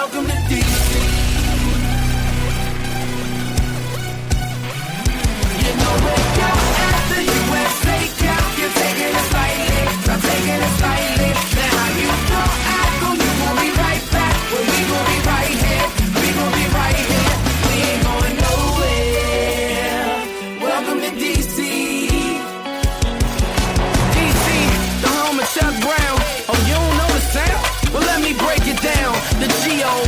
Welcome to DC. You know we're out at the USA Cup. You're taking it slightly, I'm taking it slightly. Now how you throw apple, you gon' be right back. Well, we gon' be right here, we gon' be right here. We ain't going nowhere. Welcome to DC. DC, the home of Chuck Brown. Oh, you don't know the sound? Well, let me break it down. The G.O.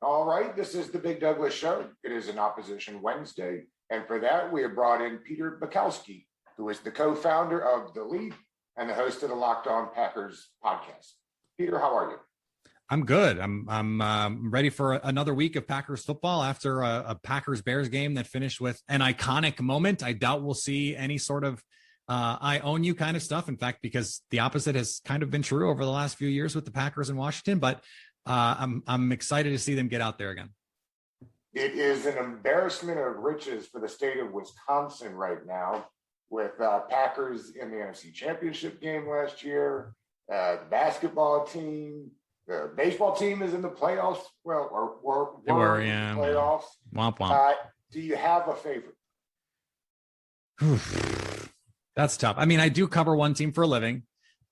All right, this is the Big Douglas Show. It is an Opposition Wednesday, and for that, we have brought in Peter Bukowski, who is the co-founder of The Lead and the host of the Locked On Packers podcast. Peter, how are you? I'm good. I'm ready for another week of Packers football after a Packers-Bears game that finished with an iconic moment. I doubt we'll see any sort of I own you kind of stuff. In fact, because the opposite has kind of been true over the last few years with the Packers in Washington, but I'm excited to see them get out there again. It is an embarrassment of riches for the state of Wisconsin right now, with Packers in the NFC Championship game last year, the basketball team, the baseball team is in the playoffs. Well, or were in the playoffs. Womp womp. Do you have a favorite? That's tough. I mean, I do cover one team for a living.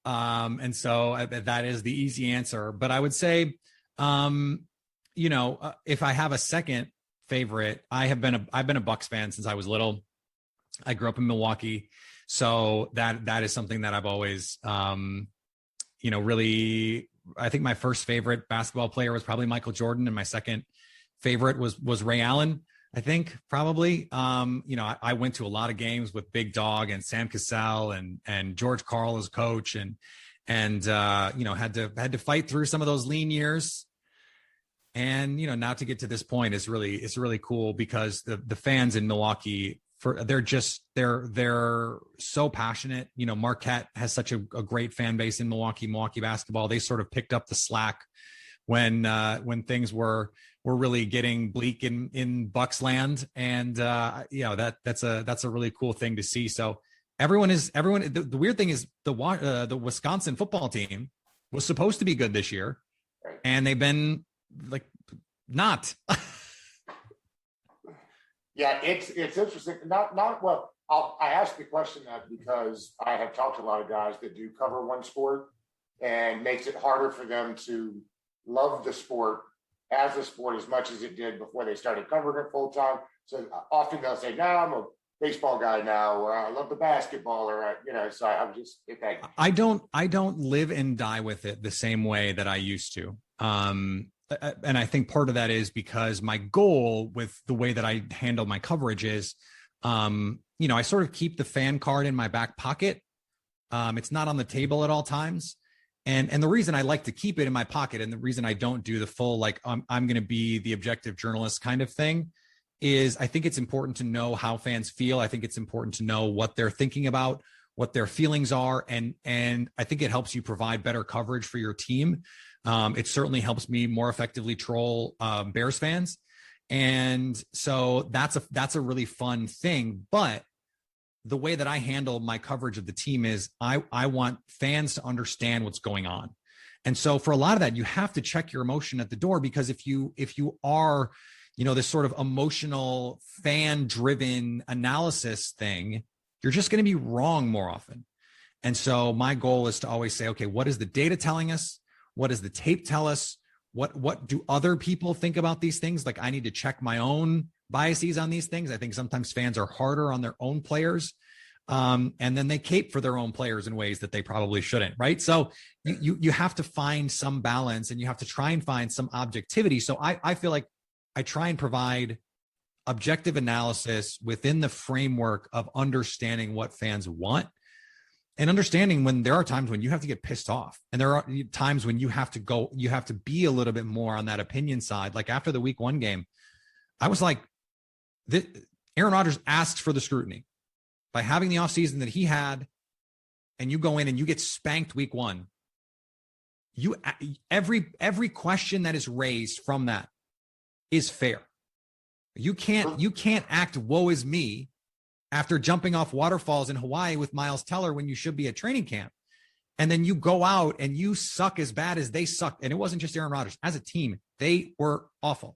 And so that is the easy answer. But I would say, if I have a second favorite, I've been a Bucs fan since I was little. I grew up in Milwaukee. So that is something that I've always, really, I think my first favorite basketball player was probably Michael Jordan. And my second favorite was Ray Allen. I think probably, I went to a lot of games with Big Dog and Sam Cassell and George Karl as coach and had to fight through some of those lean years. And, now to get to this point is really cool because the fans in Milwaukee they're so passionate. Marquette has such a great fan base in Milwaukee basketball. They sort of picked up the slack when things were really getting bleak in Bucks land. And, that's a really cool thing to see. So the weird thing is the Wisconsin football team was supposed to be good this year and they've been not. Yeah, it's interesting. Not well. I ask the question that because I have talked to a lot of guys that do cover one sport and makes it harder for them to love the sport as a sport as much as it did before they started covering it full time. So often they'll say, "No, I'm a baseball guy now," or "I love the basketball," or So I'm just. I don't live and die with it the same way that I used to. And I think part of that is because my goal with the way that I handle my coverage is, I sort of keep the fan card in my back pocket. It's not on the table at all times. And the reason I like to keep it in my pocket and the reason I don't do the full, I'm going to be the objective journalist kind of thing is I think it's important to know how fans feel. I think it's important to know what they're thinking about, what their feelings are. And I think it helps you provide better coverage for your team. It certainly helps me more effectively troll Bears fans. And so that's a really fun thing. But the way that I handle my coverage of the team is I want fans to understand what's going on. And so for a lot of that, you have to check your emotion at the door, because if you are, this sort of emotional fan driven analysis thing, you're just going to be wrong more often. And so my goal is to always say, okay, what is the data telling us? What does the tape tell us? What do other people think about these things? I need to check my own biases on these things. I think sometimes fans are harder on their own players. And then they cape for their own players in ways that they probably shouldn't. Right. So you have to find some balance and you have to try and find some objectivity. So I feel like I try and provide objective analysis within the framework of understanding what fans want. And understanding when there are times when you have to get pissed off, and there are times when you have to be a little bit more on that opinion side. Like after the week 1 game, I was like, Aaron Rodgers asked for the scrutiny by having the offseason that he had, and you go in and you get spanked week 1. Every question that is raised from that is fair. You can't act woe is me after jumping off waterfalls in Hawaii with Miles Teller when you should be at training camp. And then you go out and you suck as bad as they sucked. And it wasn't just Aaron Rodgers. As a team, they were awful.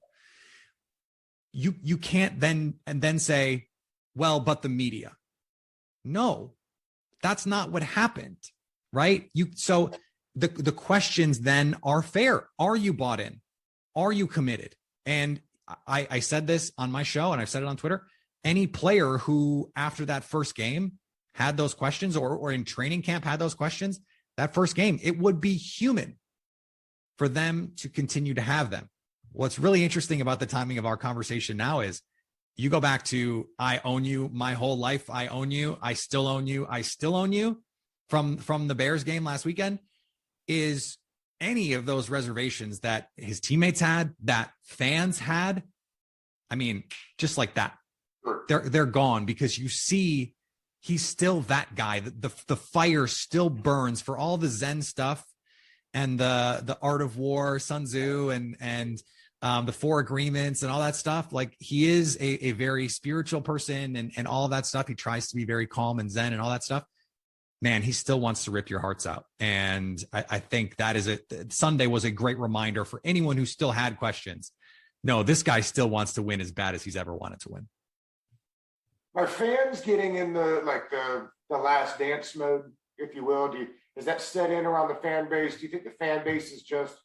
You can't then say, well, but the media. No, that's not what happened, right? So the questions then are fair. Are you bought in? Are you committed? And I said this on my show and I've said it on Twitter. Any player who after that first game had those questions or in training camp had those questions, that first game, it would be human for them to continue to have them. What's really interesting about the timing of our conversation now is you go back to, I own you my whole life. I own you. I still own you. I still own you from the Bears game last weekend. Is any of those reservations that his teammates had, that fans had, I mean, just like that, they're gone, because you see he's still that guy. The fire still burns for all the Zen stuff and the art of war, Sun Tzu, and the four agreements and all that stuff. Like, he is a very spiritual person and all of that stuff. He tries to be very calm and Zen and all that stuff. Man, he still wants to rip your hearts out. And I think that is Sunday was a great reminder for anyone who still had questions. No, this guy still wants to win as bad as he's ever wanted to win. Are fans getting in the last dance mode, if you will? Is that set in around the fan base? Do you think the fan base is just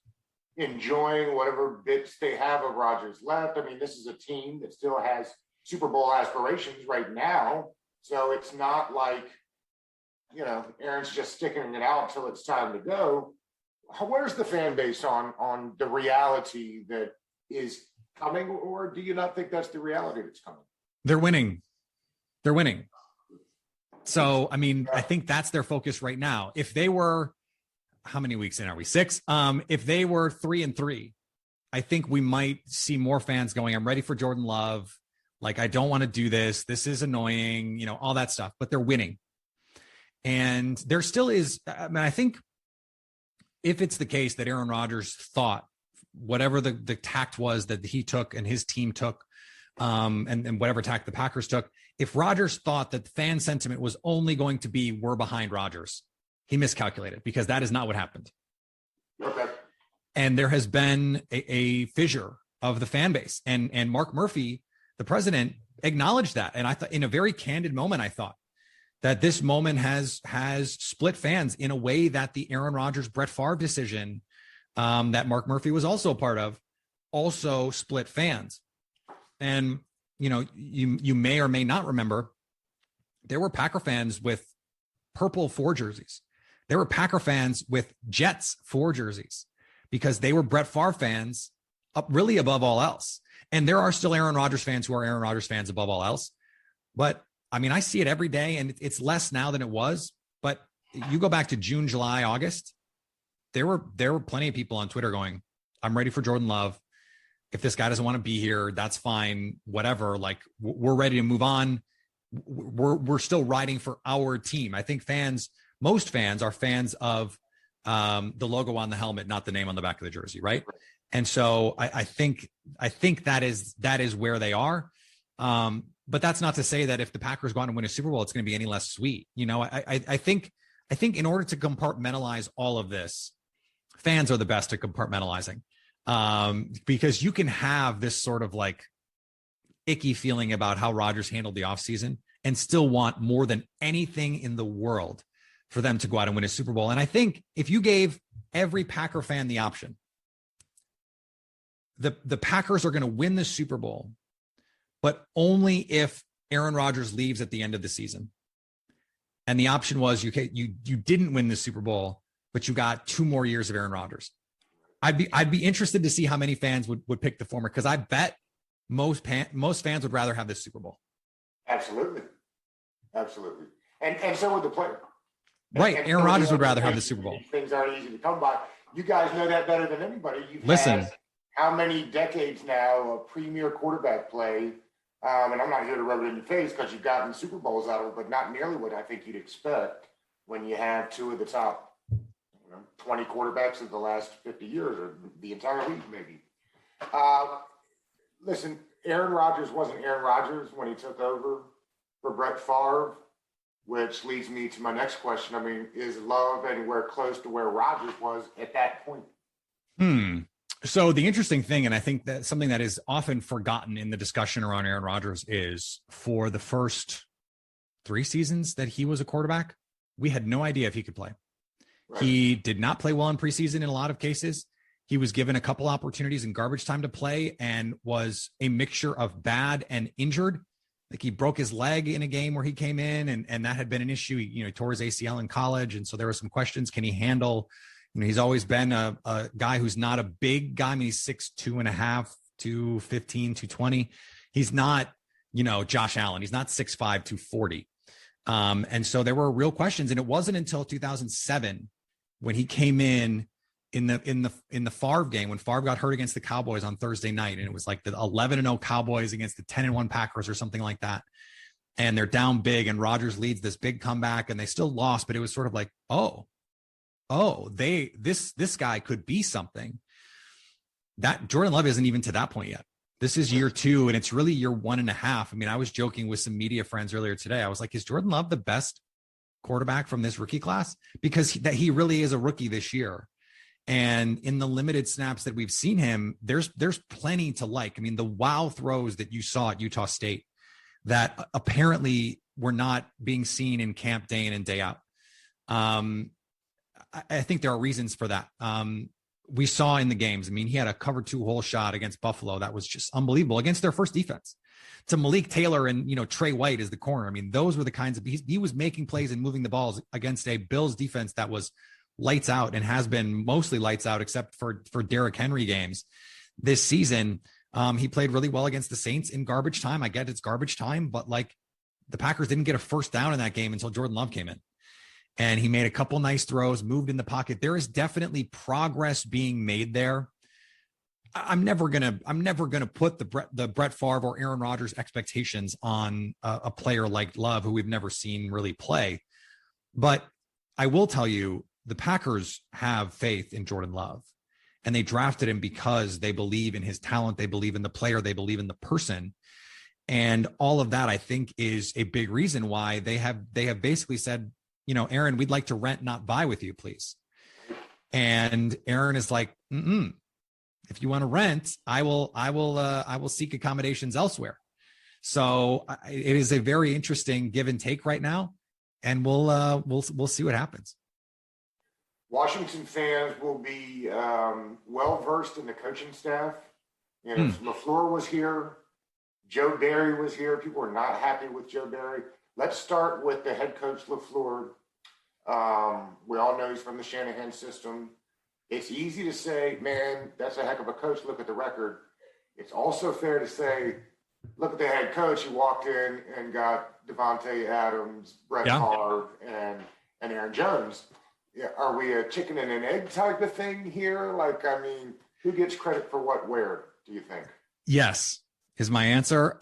enjoying whatever bits they have of Rodgers left? I mean, this is a team that still has Super Bowl aspirations right now. So it's not like, Aaron's just sticking it out until it's time to go. Where's the fan base on the reality that is coming, or do you not think that's the reality that's coming? They're winning. So, I mean, I think that's their focus right now. If they were, how many weeks in are we? 6? If they were 3-3, I think we might see more fans going, I'm ready for Jordan Love. Like, I don't want to do this. This is annoying, all that stuff, but they're winning. And there still is, I mean, I think if it's the case that Aaron Rodgers thought whatever the tact was that he took and his team took, and whatever tact the Packers took, if Rodgers thought that the fan sentiment was only going to be, we're behind Rodgers, he miscalculated, because that is not what happened. Okay. And there has been a fissure of the fan base. And Mark Murphy, the president, acknowledged that. And I thought, in a very candid moment, I thought that this moment has split fans in a way that the Aaron Rodgers, Brett Favre decision that Mark Murphy was also a part of also split fans. And, you may or may not remember, there were Packer fans with purple 4 jerseys. There were Packer fans with Jets 4 jerseys, because they were Brett Favre fans up really above all else. And there are still Aaron Rodgers fans who are Aaron Rodgers fans above all else. But I mean, I see it every day, and it's less now than it was. But you go back to June, July, August, there were plenty of people on Twitter going, I'm ready for Jordan Love. If this guy doesn't want to be here, that's fine, whatever. Like, we're ready to move on. We're still riding for our team. I think most fans are fans of the logo on the helmet, not the name on the back of the jersey, right? And so I think that is where they are. But that's not to say that if the Packers go on and win a Super Bowl, it's going to be any less sweet. I think in order to compartmentalize all of this, fans are the best at compartmentalizing, because you can have this sort of like icky feeling about how Rodgers handled the offseason and still want more than anything in the world for them to go out and win a Super Bowl. And I think if you gave every Packer fan the option, the Packers are going to win the Super Bowl, but only if Aaron Rodgers leaves at the end of the season. And the option was you didn't win the Super Bowl, but you got 2 more years of Aaron Rodgers. I'd be interested to see how many fans would pick the former, because I bet most fans would rather have this Super Bowl. Absolutely. And so would the player. Right. Aaron Rodgers would rather have the Super Bowl. Things aren't easy to come by. You guys know that better than anybody. Listen, had how many decades now of premier quarterback play? And I'm not here to rub it in your face, because you've gotten Super Bowls out of it, but not nearly what I think you'd expect when you have 2 of the top 20 quarterbacks of the last 50 years, or the entire league maybe. Listen, Aaron Rodgers wasn't Aaron Rodgers when he took over for Brett Favre. which leads me to my next question. I mean, is Love anywhere close to where Rodgers was at that point? So the interesting thing, and I think that something that is often forgotten in the discussion around Aaron Rodgers, is for the first 3 seasons that he was a quarterback, we had no idea if he could play. Right. He did not play well in preseason in a lot of cases. He was given a couple opportunities in garbage time to play and was a mixture of bad and injured. Like he broke his leg in a game where he came in, and that had been an issue. He tore his ACL in college. And so there were some questions. Can he handle, he's always been a guy who's not a big guy. I mean, he's 6'2.5", 215, 220. He's not, Josh Allen. He's not 6'5", 240. And so there were real questions. And it wasn't until 2007 when he came in the Favre game, when Favre got hurt against the Cowboys on Thursday night, and it was like the 11-0 Cowboys against the 10-1 Packers or something like that. And they're down big, and Rodgers leads this big comeback, and they still lost, but it was sort of like, this guy could be something. That Jordan Love isn't even to that point yet. This is year 2, and it's really year 1.5. I mean, I was joking with some media friends earlier today. I was like, is Jordan Love the best quarterback from this rookie class? Because he really is a rookie this year. And in the limited snaps that we've seen him, there's plenty to like. I mean, the wow throws that you saw at Utah State that apparently were not being seen in camp day in and day out. I think there are reasons for that. We saw in the games, I mean, he had a cover 2 hole shot against Buffalo that was just unbelievable against their first defense. To Malik Taylor and, Trey White as the corner. I mean, those were the kinds of, he was making plays and moving the balls against a Bills defense that was lights out and has been mostly lights out except for Derrick Henry games this season. He played really well against the Saints in garbage time. I get it's garbage time, but like the Packers didn't get a first down in that game until Jordan Love came in. And he made a couple nice throws, moved in the pocket. There is definitely progress being made there. I'm never gonna put the Brett Favre or Aaron Rodgers expectations on a player like Love, who we've never seen really play. But I will tell you, the Packers have faith in Jordan Love, and they drafted him because they believe in his talent. They believe in the player. They believe in the person. And all of that, I think, is a big reason why they have basically said, Aaron, we'd like to rent, not buy with you, please. And Aaron is like, if you want to rent, I will seek accommodations elsewhere. So it is a very interesting give and take right now. And we'll see what happens. Washington fans will be well-versed in the coaching staff. LaFleur was here. Joe Barry was here. People were not happy with Joe Barry. Let's start with the head coach, LaFleur. We all know he's from the Shanahan system. It's easy to say, man, that's a heck of a coach. Look at the record. It's also fair to say, look at the head coach. He walked in and got Devontae Adams, Brett Favre, and Aaron Jones. Yeah, are we a chicken and an egg type of thing here? Like, I mean, who gets credit for what where, do you think? Yes, is my answer.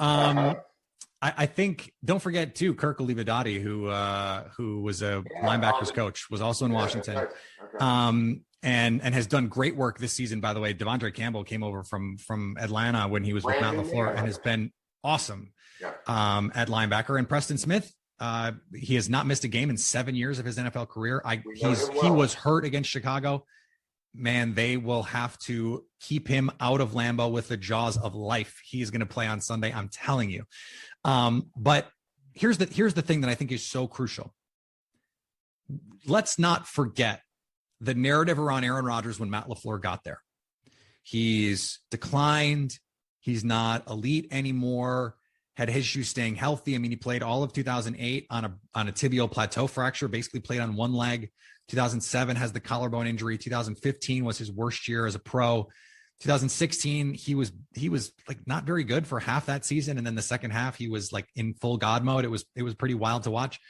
I think, don't forget too, Kirk Olivadotti, who was a linebackers coach, was also in Washington, okay. And has done great work this season. By the way, Devondre Campbell came over from Atlanta when he was with Matt LaFleur and has been awesome at linebacker. And Preston Smith, he has not missed a game in 7 years of his NFL career. He was hurt against Chicago. Man, they will have to keep him out of Lambeau with the jaws of life. He's going to play on Sunday. I'm telling you. But here's the thing that I think is so crucial. Let's not forget the narrative around Aaron Rodgers when Matt LaFleur got there. He's declined. He's not elite anymore. Had issues staying healthy. I mean, he played all of 2008 on a tibial plateau fracture, basically played on one leg. 2007 has the collarbone injury. 2015 was his worst year as a pro. 2016, he was like not very good for half that season. And then the second half, he was like in full God mode. It was pretty wild to watch.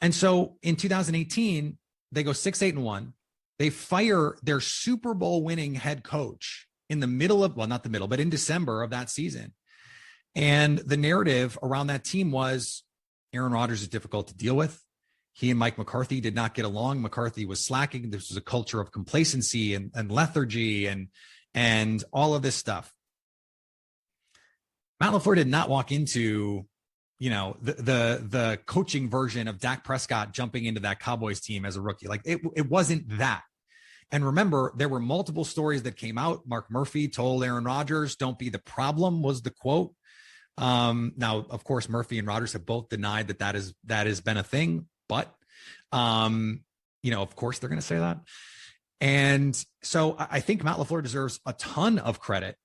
And so in 2018, they go 6-8-1. They fire their Super Bowl winning head coach in the middle of, well, not the middle, but in December of that season. And the narrative around that team was Aaron Rodgers is difficult to deal with. He and Mike McCarthy did not get along. McCarthy was slacking. This was a culture of complacency and lethargy and all of this stuff. Matt LaFleur did not walk into the coaching version of Dak Prescott jumping into that Cowboys team as a rookie. Like it wasn't that. And remember, there were multiple stories that came out. Mark Murphy told Aaron Rodgers, "Don't be the problem," was the quote. Now, of course, Murphy and Rodgers have both denied that has been a thing, but of course they're going to say that. And so I think Matt LaFleur deserves a ton of credit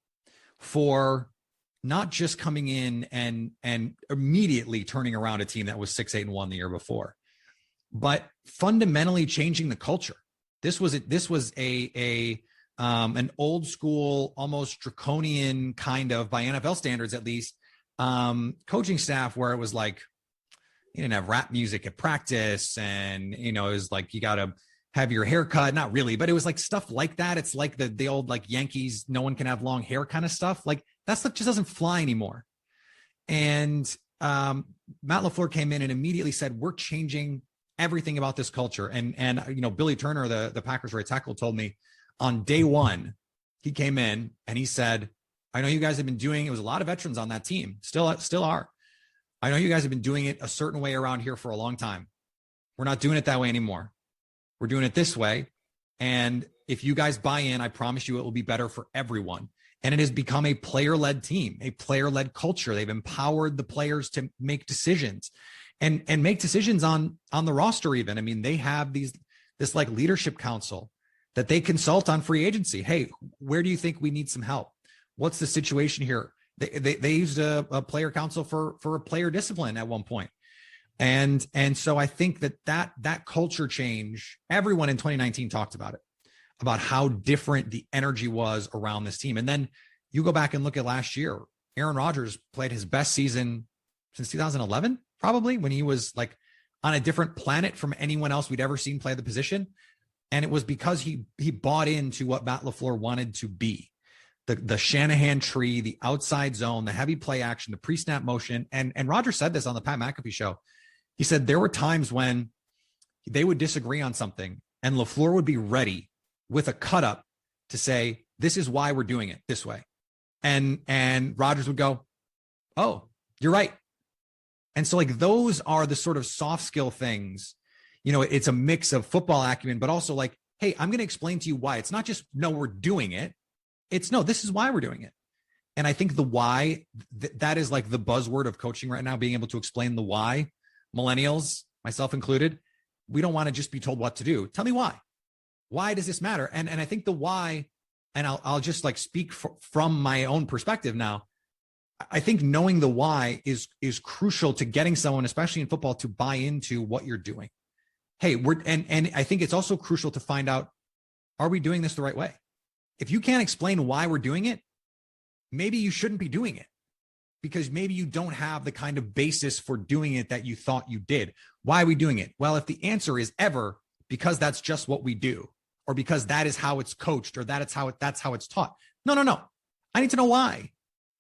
for not just coming in and immediately turning around a team that was 6-8-1 the year before, but fundamentally changing the culture. This was an old school, almost draconian kind of, by NFL standards at least, coaching staff where it was like, you didn't have rap music at practice, and it was like you got to have your hair cut. Not really, but it was like stuff like that. It's like the old like Yankees, no one can have long hair kind of stuff. Like that stuff just doesn't fly anymore. And Matt LaFleur came in and immediately said, "We're changing everything about this culture." And Billy Turner, the Packers right tackle, told me on day one, he came in and he said, "I know you guys have been doing, it was a lot of veterans on that team, still are. I know you guys have been doing it a certain way around here for a long time. We're not doing it that way anymore. We're doing it this way. And if you guys buy in, I promise you it will be better for everyone." And it has become a player-led team, a player-led culture. They've empowered the players to make decisions and make decisions on the roster even. I mean, they have this like leadership council that they consult on free agency. Hey, where do you think we need some help? What's the situation here? They used a player council for a player discipline at one point. And so I think that culture change, everyone in 2019 talked about it, about how different the energy was around this team. And then you go back and look at last year, Aaron Rodgers played his best season since 2011, probably, when he was like on a different planet from anyone else we'd ever seen play the position. And it was because he bought into what Matt LaFleur wanted to be. The Shanahan tree, the outside zone, the heavy play action, the pre-snap motion. And Rodgers said this on the Pat McAfee show. He said there were times when they would disagree on something and LaFleur would be ready with a cut up to say, "This is why we're doing it this way." And Rodgers would go, "Oh, you're right." And so like those are the sort of soft skill things. It's a mix of football acumen, but also like, hey, I'm going to explain to you why. It's not just, no, we're doing it. It's no, this is why we're doing it. And I think the why, that is like the buzzword of coaching right now, being able to explain the why. Millennials, myself included, we don't want to just be told what to do. Tell me why. Why does this matter? And I think the why, and I'll just like speak from my own perspective now. I think knowing the why is crucial to getting someone, especially in football, to buy into what you're doing. Hey, and I think it's also crucial to find out, are we doing this the right way? If you can't explain why we're doing it, maybe you shouldn't be doing it, because maybe you don't have the kind of basis for doing it that you thought you did. Why are we doing it? Well, if the answer is ever because that's just what we do, or because that is how it's coached, or that's how it's taught. No. I need to know why.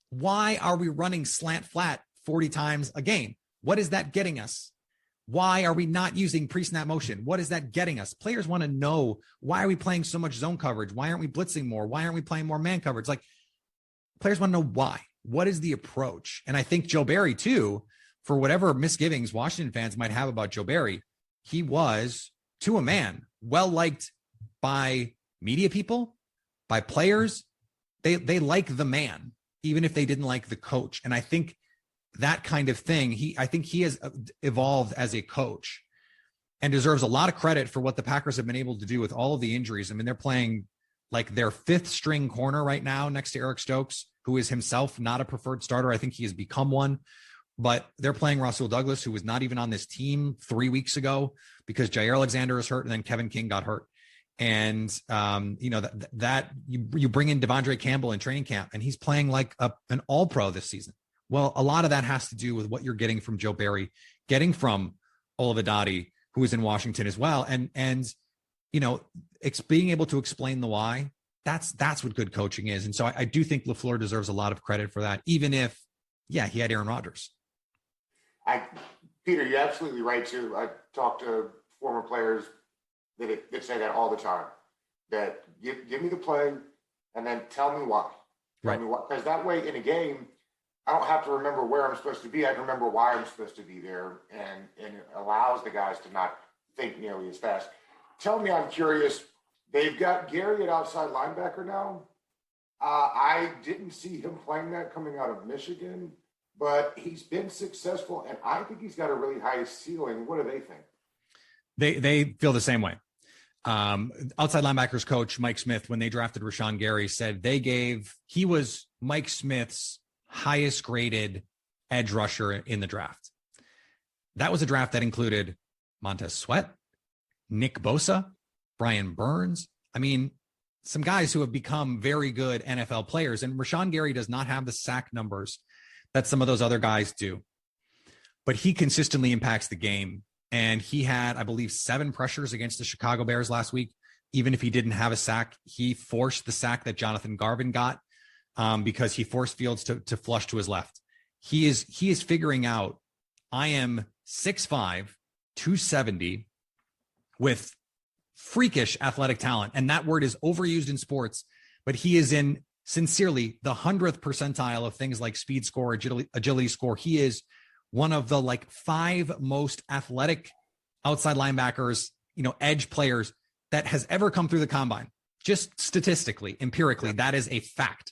Why are we running slant flat 40 times a game? What is that getting us? Why are we not using pre-snap motion? What is that getting us? Players want to know, why are we playing so much zone coverage? Why aren't we blitzing more? Why aren't we playing more man coverage? Like, players want to know why. What is the approach? And I think Joe Barry too, for whatever misgivings Washington fans might have about Joe Barry, he was, to a man, well-liked by media people, by players. They like the man, even if they didn't like the coach. And I think that kind of thing, I think he has evolved as a coach and deserves a lot of credit for what the Packers have been able to do with all of the injuries. I mean, they're playing like their fifth string corner right now next to Eric Stokes, who is himself not a preferred starter. I think he has become one, but they're playing Rasul Douglas, who was not even on this team 3 weeks ago because Jair Alexander is hurt and then Kevin King got hurt. And, you bring in Devondre Campbell in training camp and he's playing like an all pro this season. Well, a lot of that has to do with what you're getting from Joe Barry, getting from Olivedati, who is in Washington as well. And being able to explain the why, that's what good coaching is. And so I do think LaFleur deserves a lot of credit for that, even if, he had Aaron Rodgers. Peter, you're absolutely right too. I talk to former players that say that all the time, that give me the play and then tell me why. Right. Because that way in a game, I don't have to remember where I'm supposed to be. I can remember why I'm supposed to be there, and it allows the guys to not think nearly as fast. Tell me, I'm curious. They've got Gary at outside linebacker now. I didn't see him playing that coming out of Michigan, but he's been successful, and I think he's got a really high ceiling. What do they think? They feel the same way. Outside linebackers coach Mike Smith, when they drafted Rashawn Gary, said he was Mike Smith's highest graded edge rusher in the draft. That was a draft that included Montez Sweat, Nick Bosa, Brian Burns. I mean, some guys who have become very good NFL players. And Rashawn Gary does not have the sack numbers that some of those other guys do, but he consistently impacts the game. And he had, I believe, 7 pressures against the Chicago Bears last week. Even if he didn't have a sack, he forced the sack that Jonathan Garvin got because he forced Fields to flush to his left. He is figuring out, I am 6'5", 270 with freakish athletic talent. And that word is overused in sports, but he is in sincerely the 100th percentile of things like speed score, agility score. He is one of the 5 most athletic outside linebackers, edge players that has ever come through the combine. Just statistically, empirically, that is a fact.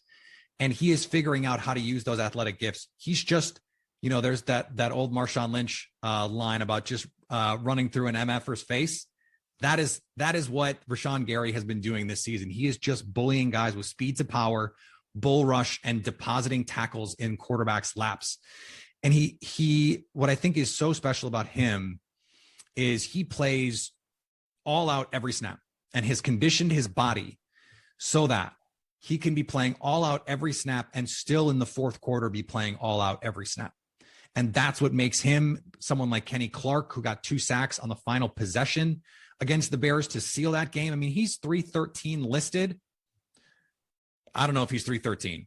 And he is figuring out how to use those athletic gifts. He's just, there's that old Marshawn Lynch line about just running through an MFer's face. That is what Rashawn Gary has been doing this season. He is just bullying guys with speed to power, bull rush, and depositing tackles in quarterbacks' laps. And he, what I think is so special about him is he plays all out every snap and has conditioned his body so that he can be playing all out every snap and still in the fourth quarter be playing all out every snap. And that's what makes him someone like Kenny Clark, who got 2 sacks on the final possession against the Bears to seal that game. I mean, he's 313 listed. I don't know if he's 313,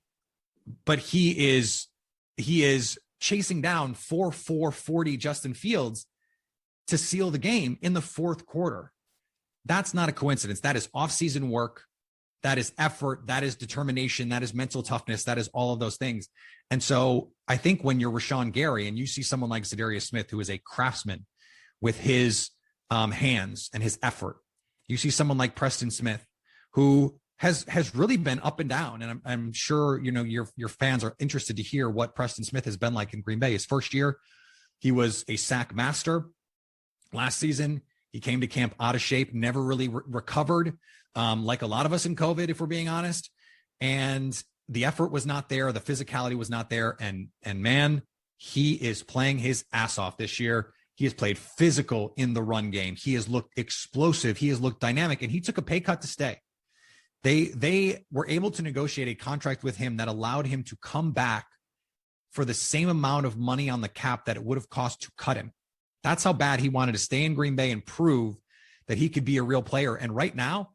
but he is chasing down 4.40 Justin Fields to seal the game in the fourth quarter. That's not a coincidence. That is off-season work. That is effort. That is determination. That is mental toughness. That is all of those things. And so I think when you're Rashawn Gary and you see someone like Zadarius Smith, who is a craftsman with his hands and his effort, you see someone like Preston Smith, who has really been up and down. And I'm sure, your fans are interested to hear what Preston Smith has been like in Green Bay. His first year, he was a sack master. Last season, he came to camp out of shape, never really recovered, like a lot of us in COVID, if we're being honest. And the effort was not there. The physicality was not there. And man, he is playing his ass off this year. He has played physical in the run game. He has looked explosive. He has looked dynamic, and he took a pay cut to stay. They were able to negotiate a contract with him that allowed him to come back for the same amount of money on the cap that it would have cost to cut him. That's how bad he wanted to stay in Green Bay and prove that he could be a real player. And right now,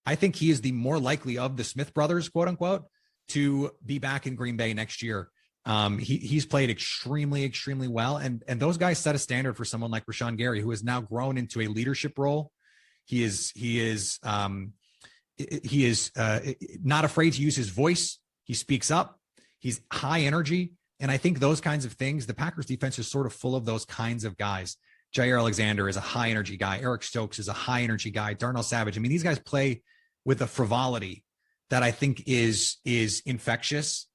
I think he is the more likely of the Smith brothers, quote unquote, to be back in Green Bay next year. He's played extremely, extremely well. And those guys set a standard for someone like Rashawn Gary, who has now grown into a leadership role. He is not afraid to use his voice. He speaks up. He's high energy. And I think those kinds of things, the Packers defense is sort of full of those kinds of guys. Jair Alexander is a high energy guy. Eric Stokes is a high energy guy. Darnell Savage. I mean, these guys play with a frivolity that I think is infectious.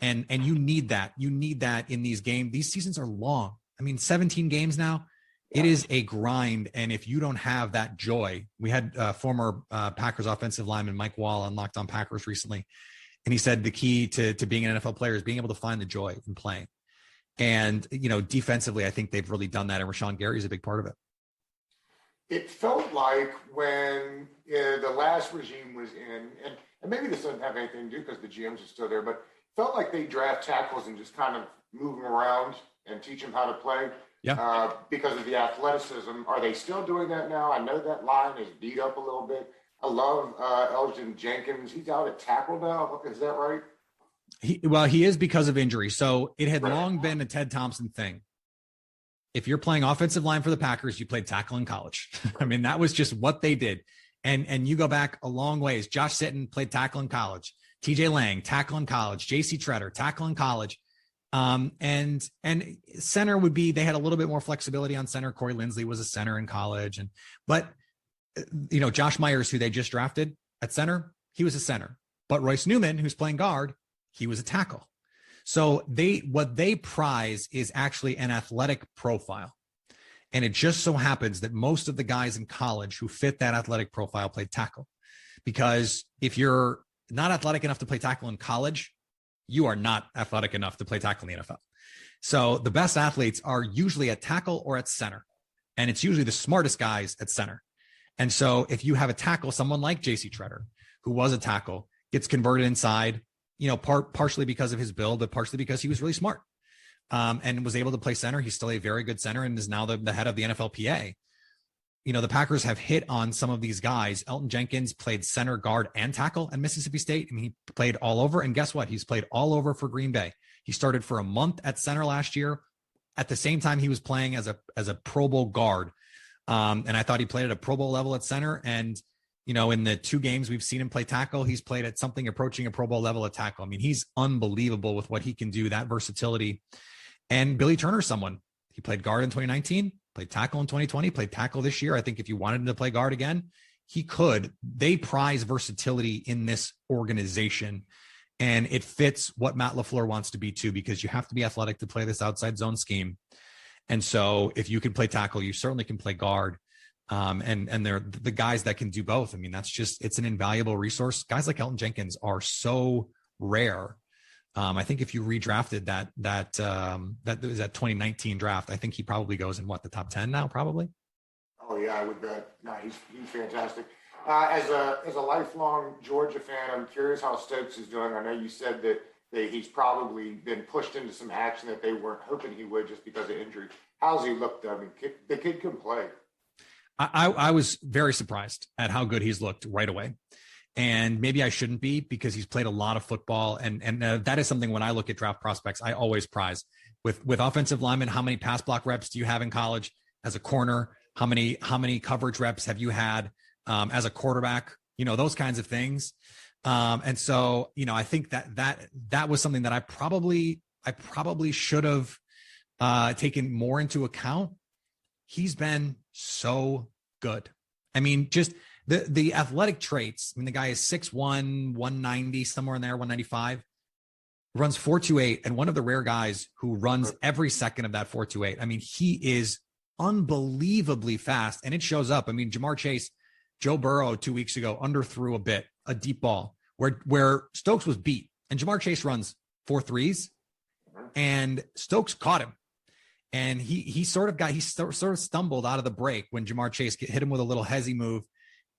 And you need that. You need that in these games. These seasons are long. I mean, 17 games now. It is a grind. And if you don't have that joy, we had former Packers offensive lineman Mike Wall on Locked On Packers recently. And he said the key to being an NFL player is being able to find the joy in playing. And, defensively, I think they've really done that. And Rashawn Gary is a big part of it. It felt like when the last regime was in, and maybe this doesn't have anything to do because the GMs are still there, but felt like they draft tackles and just kind of move them around and teach them how to play. Yeah. Because of the athleticism. Are they still doing that now? I know that line is beat up a little bit. I love Elgin Jenkins. He's out at tackle now. Is that right? He is because of injury. So it had long been a Ted Thompson thing. If you're playing offensive line for the Packers, you played tackle in college. I mean, that was just what they did. And you go back a long ways. Josh Sitton played tackle in college. TJ Lang, tackle in college. JC Treader, tackle in college. And center would be, they had a little bit more flexibility on center. Corey Linsley was a center in college. But Josh Myers, who they just drafted at center, he was a center. But Royce Newman, who's playing guard, he was a tackle. So what they prize is actually an athletic profile. And it just so happens that most of the guys in college who fit that athletic profile played tackle. Because if you're not athletic enough to play tackle in college, you are not athletic enough to play tackle in the NFL. So the best athletes are usually at tackle or at center. And it's usually the smartest guys at center. And so if you have a tackle, someone like JC Tretter, who was a tackle, gets converted inside, partially because of his build, but partially because he was really smart. And was able to play center. He's still a very good center and is now the head of the NFLPA. The Packers have hit on some of these guys. Elton Jenkins played center, guard, and tackle at Mississippi State. He played all over. And guess what? He's played all over for Green Bay. He started for a month at center last year. At the same time, he was playing as a Pro Bowl guard. And I thought he played at a Pro Bowl level at center. And, in the 2 games we've seen him play tackle, he's played at something approaching a Pro Bowl level at tackle. He's unbelievable with what he can do, that versatility. And Billy Turner's someone. He played guard in 2019, played tackle in 2020, played tackle this year. I think if you wanted him to play guard again, he could. They prize versatility in this organization. And it fits what Matt LaFleur wants to be too, because you have to be athletic to play this outside zone scheme. And so if you can play tackle, you certainly can play guard. And they're the guys that can do both. It's an invaluable resource. Guys like Elton Jenkins are so rare. I think if you redrafted that was that 2019 draft, I think he probably goes in the top 10 now, probably. Oh yeah, I would bet. No, he's fantastic. As a lifelong Georgia fan, I'm curious how Stokes is doing. I know you said that he's probably been pushed into some action that they weren't hoping he would just because of injury. How's he looked? The kid can play. I was very surprised at how good he's looked right away. And maybe I shouldn't be, because he's played a lot of football. And that is something when I look at draft prospects, I always prize with offensive linemen. How many pass block reps do you have in college as a corner? How many coverage reps have you had as a quarterback? Those kinds of things. And so, I think that was something that I probably should have taken more into account. He's been so good. Just the athletic traits. The guy is 6'1", 190, somewhere in there, 195, runs 4.28, and one of the rare guys who runs every second of that 4.28. He is unbelievably fast, and it shows up. Jamar Chase, Joe Burrow 2 weeks ago underthrew a deep ball where Stokes was beat, and Jamar Chase runs 4.3s, and Stokes caught him. And he sort of stumbled out of the break when Jamar Chase hit him with a little hezzy move,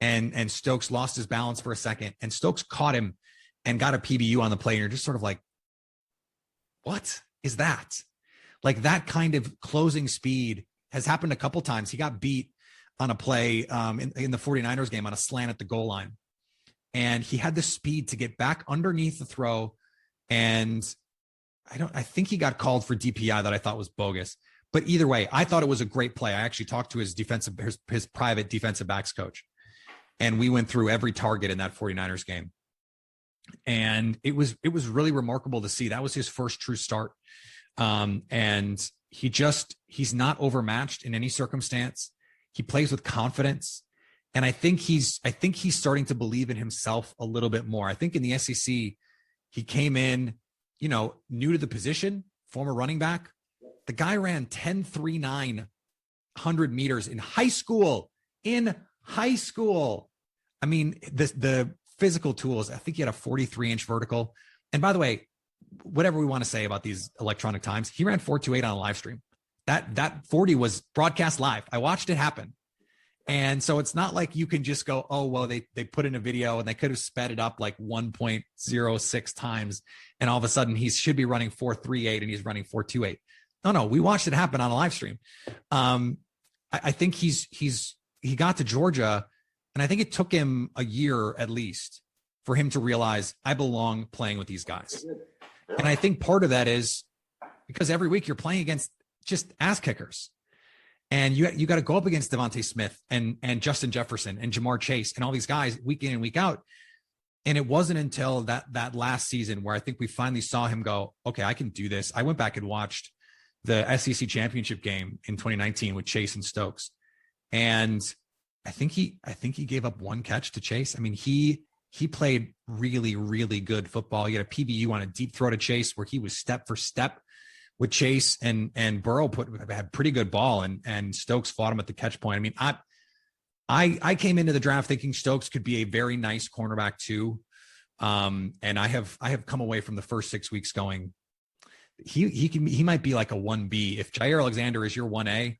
and Stokes lost his balance for a second, and Stokes caught him and got a PBU on the play. And you're just sort of like, what is that? That kind of closing speed has happened a couple times. He got beat on a play in the 49ers game on a slant at the goal line, and he had the speed to get back underneath the throw. And I think he got called for DPI that I thought was bogus, but either way, I thought it was a great play. I actually talked to his private defensive backs coach, and we went through every target in that 49ers game. And it was really remarkable to see. That was his first true start. And he's not overmatched in any circumstance. He plays with confidence. And I think he's starting to believe in himself a little bit more. I think in the SEC, he came in, new to the position, former running back. The guy ran 10.39 100 meters in high school. The physical tools, I think he had a 43-inch vertical. And by the way, whatever we want to say about these electronic times, he ran 4.28 on a live stream. That 40 was broadcast live. I watched it happen. And so it's not like you can just go, oh, well, they put in a video and they could have sped it up like 1.06 times. And all of a sudden he should be running 4.38 and he's running 4.28. No, we watched it happen on a live stream. I think he got to Georgia, and I think it took him a year at least for him to realize I belong playing with these guys. And I think part of that is because every week you're playing against just ass kickers. And you got to go up against Devontae Smith and Justin Jefferson and Jamar Chase and all these guys week in and week out. And it wasn't until that last season where I think we finally saw him go, okay, I can do this. I went back and watched the SEC championship game in 2019 with Chase and Stokes. And I think he gave up one catch to Chase. I mean, he played really, really good football. He had a PBU on a deep throw to Chase where he was step for step with Chase, and Burrow had pretty good ball, and Stokes fought him at the catch point. I mean, I came into the draft thinking Stokes could be a very nice cornerback too. And I have come away from the first 6 weeks going, he might be like a 1B. If Jair Alexander is your 1A,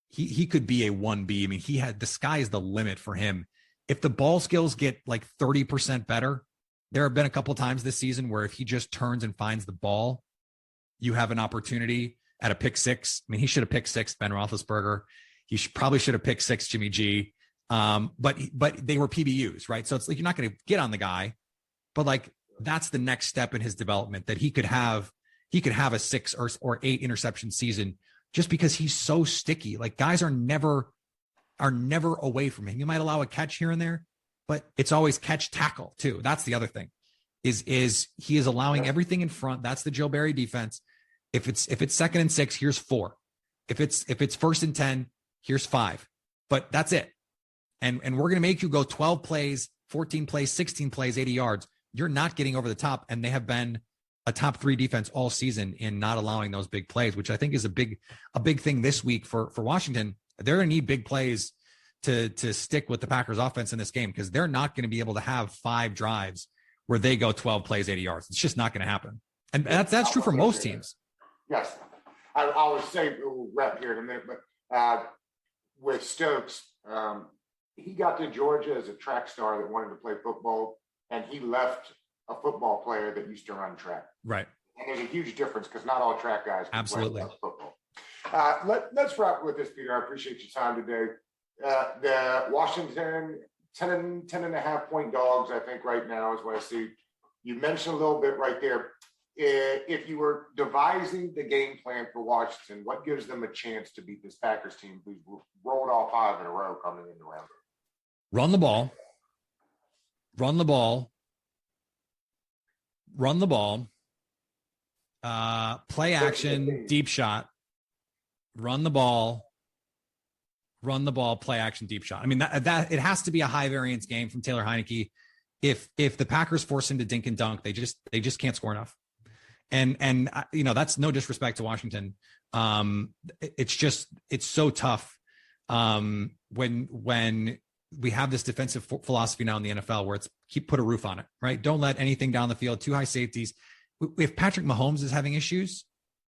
he could be a 1B. I mean, the sky is the limit for him. If the ball skills get like 30% better, there have been a couple of times this season where if he just turns and finds the ball, you have an opportunity at a pick six. I mean, he should have picked six Ben Roethlisberger. He probably should have picked six Jimmy G. But they were PBUs, right? So it's like, you're not going to get on the guy, but like, that's the next step in his development, that he could have a 6 or 8 interception season just because he's so sticky. Like, guys are never away from him. You might allow a catch here and there, but it's always catch tackle too. That's the other thing is he is allowing everything in front. That's the Joe Barry defense. If it's 2nd and 6, here's 4. If it's 1st and 10, here's 5, but that's it. And we're going to make you go 12 plays, 14 plays, 16 plays, 80 yards. You're not getting over the top. And they have been a top 3 defense all season in not allowing those big plays, which I think is a big thing this week for Washington. They're going to need big plays to stick with the Packers offense in this game, because they're not going to be able to have 5 drives where they go 12 plays, 80 yards. It's just not going to happen. And that's true for most teams. Yes. I would say we'll wrap here in a minute, but with Stokes, he got to Georgia as a track star that wanted to play football, and he left a football player that used to run track. Right. And there's a huge difference, because not all track guys can Absolutely play football. Let's wrap with this, Peter. I appreciate your time today. The Washington 10.5 point dogs, I think right now is what I see. You mentioned a little bit right there. If you were devising the game plan for Washington, what gives them a chance to beat this Packers team who's rolled off 5 in a row coming in the round? Run the ball. Play action, deep shot. Run the ball, play action, deep shot. I mean, that it has to be a high variance game from Taylor Heineke. If the Packers force him to dink and dunk, they just can't score enough. And that's no disrespect to Washington. It's so tough when we have this defensive philosophy now in the NFL where it's put a roof on it, right? Don't let anything down the field, 2 high safeties. If Patrick Mahomes is having issues,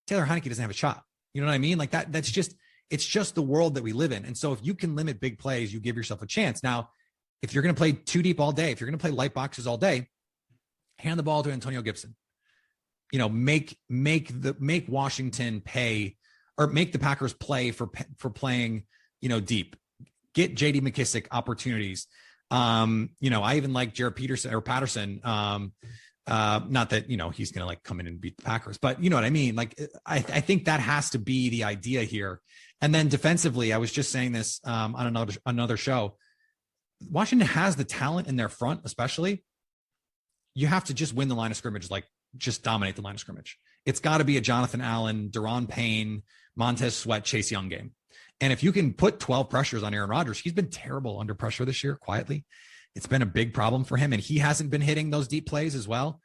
Taylor Heineke doesn't have a shot. You know what I mean? Like it's just the world that we live in. And so if you can limit big plays, you give yourself a chance. Now, if you're going to play 2 deep all day, if you're going to play light boxes all day, hand the ball to Antonio Gibson. Make Washington pay, or make the Packers play for playing, deep. Get JD McKissick opportunities. I even like Jared Patterson. Not that, he's going to like come in and beat the Packers, but you know what I mean? Like, I think that has to be the idea here. And then defensively, I was just saying this on another show. Washington has the talent in their front, especially. You have to just win the line of scrimmage, like just dominate the line of scrimmage. It's got to be a Jonathan Allen, Daron Payne, Montez Sweat, Chase Young game. And if you can put 12 pressures on Aaron Rodgers, he's been terrible under pressure this year, quietly. It's been a big problem for him, and he hasn't been hitting those deep plays as well.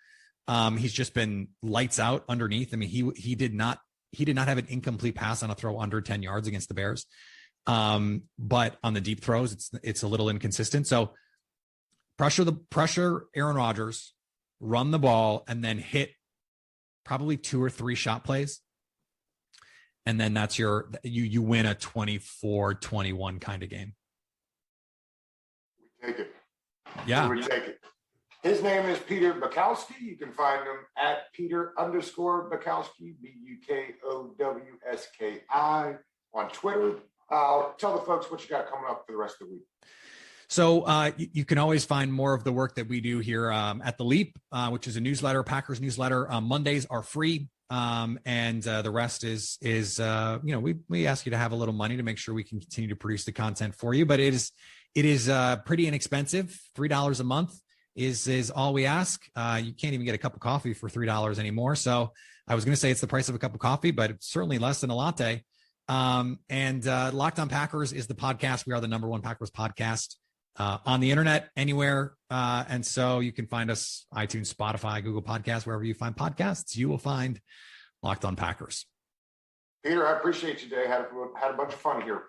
He's just been lights out underneath. I mean, he did not have an incomplete pass on a throw under 10 yards against the Bears. But on the deep throws, it's a little inconsistent. So pressure Aaron Rodgers, run the ball, and then hit probably 2 or 3 shot plays. And then that's you win a 24-21 kind of game. We take it. Yeah. We take it. His name is Peter Bukowski. You can find him at Peter_Bukowski, Bukowski on Twitter. Tell the folks what you got coming up for the rest of the week. So you can always find more of the work that we do here at The Leap, which is a newsletter, Packers newsletter. Mondays are free. And the rest is we ask you to have a little money to make sure we can continue to produce the content for you, but it is pretty inexpensive, $3 a month. is all we ask. You can't even get a cup of coffee for $3 anymore. So I was going to say it's the price of a cup of coffee, but it's certainly less than a latte. And Locked On Packers is the podcast. We are the #1 Packers podcast on the internet, anywhere. And so you can find us iTunes, Spotify, Google Podcasts, wherever you find podcasts, you will find Locked On Packers. Peter, I appreciate you today. Had a bunch of fun here.